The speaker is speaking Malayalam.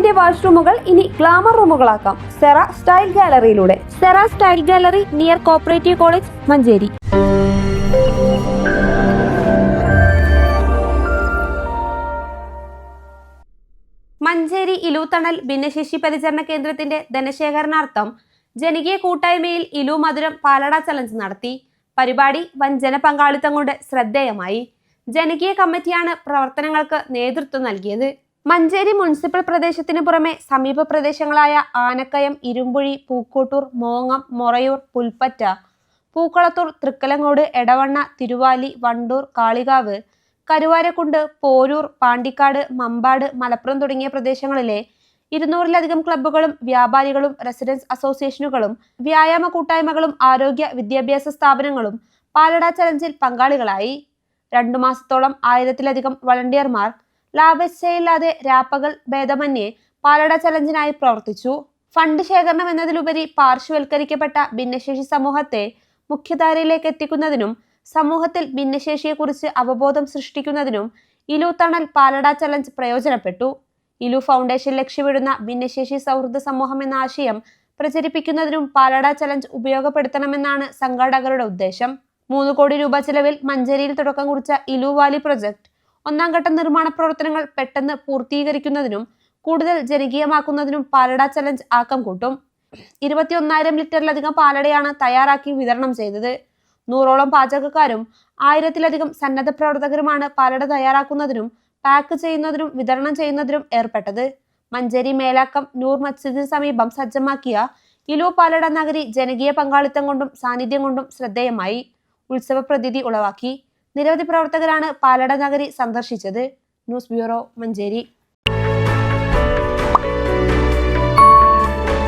വീടിന്റെ വാഷ്റൂമുകൾ ഇനി ഗ്ലാമർ റൂമുകളാക്കാം സെറ സ്റ്റൈൽ ഗാലറിയിലൂടെ. Sera style gallery near cooperative college, Manjeri. Manjeri ഇലൂത്തണൽ ഭിന്നശേഷി പരിചരണ കേന്ദ്രത്തിന്റെ ധനശേഖരണാർത്ഥം ജനകീയ കൂട്ടായ്മയിൽ ഇലു മധുരം പാലട ചലഞ്ച് നടത്തി. പരിപാടി വൻ ജനപങ്കാളിത്തം കൊണ്ട് ശ്രദ്ധേയമായി. ജനകീയ കമ്മിറ്റിയാണ് പ്രവർത്തനങ്ങൾക്ക് നേതൃത്വം നൽകിയത്. മഞ്ചേരി മുനിസിപ്പൽ പ്രദേശത്തിനു പുറമെ സമീപ പ്രദേശങ്ങളായ ആനക്കയം, ഇരുമ്പുഴി, പൂക്കോട്ടൂർ, മോങ്ങം, മൊറയൂർ, പുൽപ്പറ്റ, പൂക്കളത്തൂർ, തൃക്കലങ്ങോട്, എടവണ്ണ, തിരുവാലി, വണ്ടൂർ, കാളികാവ്, കരുവാരക്കുണ്ട്, പോരൂർ, പാണ്ടിക്കാട്, മമ്പാട്, മലപ്പുറം തുടങ്ങിയ പ്രദേശങ്ങളിലെ 200-ലധികം ക്ലബ്ബുകളും വ്യാപാരികളും റെസിഡൻസ് അസോസിയേഷനുകളും വ്യായാമ കൂട്ടായ്മകളും ആരോഗ്യ വിദ്യാഭ്യാസ സ്ഥാപനങ്ങളും പാലട ചലഞ്ചിൽ പങ്കാളികളായി. 2 മാസത്തോളം 1000-ലധികം വളണ്ടിയർമാർ ലാഭേച്ഛയില്ലാതെ രാപ്പകൽ ഭേദമന്യേ പാലട ചലഞ്ചിനായി പ്രവർത്തിച്ചു. ഫണ്ട് ശേഖരണം എന്നതിലുപരി പാർശ്വവൽക്കരിക്കപ്പെട്ട ഭിന്നശേഷി സമൂഹത്തെ മുഖ്യധാരയിലേക്ക് എത്തിക്കുന്നതിനും സമൂഹത്തിൽ ഭിന്നശേഷിയെക്കുറിച്ച് അവബോധം സൃഷ്ടിക്കുന്നതിനും ഇലു തണൽ പാലട ചലഞ്ച് പ്രയോജനപ്പെട്ടു. ഇലു ഫൗണ്ടേഷൻ ലക്ഷ്യമിടുന്ന ഭിന്നശേഷി സൗഹൃദ സമൂഹം എന്ന ആശയം പ്രചരിപ്പിക്കുന്നതിനും പാലട ചലഞ്ച് ഉപയോഗപ്പെടുത്തണമെന്നാണ് സംഘാടകരുടെ ഉദ്ദേശം. 3 കോടി രൂപ ചെലവിൽ മഞ്ചേരിയിൽ തുടക്കം കുറിച്ച ഇലു വാലി പ്രൊജക്ട് 1ാം ഘട്ട നിർമ്മാണ പ്രവർത്തനങ്ങൾ പെട്ടെന്ന് പൂർത്തീകരിക്കുന്നതിനും കൂടുതൽ ജനകീയമാക്കുന്നതിനും പാലട ചലഞ്ച് ആക്കം കൂട്ടും. 21,000 ലിറ്ററിലധികം പാലടയാണ് തയ്യാറാക്കി വിതരണം ചെയ്തത്. 100ഓളം പാചകക്കാരും 1000-ലധികം സന്നദ്ധ പ്രവർത്തകരുമാണ് പാലട തയ്യാറാക്കുന്നതിനും പാക്ക് ചെയ്യുന്നതിനും വിതരണം ചെയ്യുന്നതിനും ഏർപ്പെട്ടത്. മഞ്ചേരി മേലാക്കം നൂർ മസ്ജിദിന് സമീപം സജ്ജമാക്കിയ ഇലു പാലട നഗരി ജനകീയ പങ്കാളിത്തം കൊണ്ടും സാന്നിധ്യം കൊണ്ടും ശ്രദ്ധേയമായി. ഉത്സവ പ്രതീതി ഉളവാക്കി. നിരവധി പ്രവർത്തകരാണ് പാലട നഗരി സന്ദർശിച്ചത്. News bureau, Manjeri.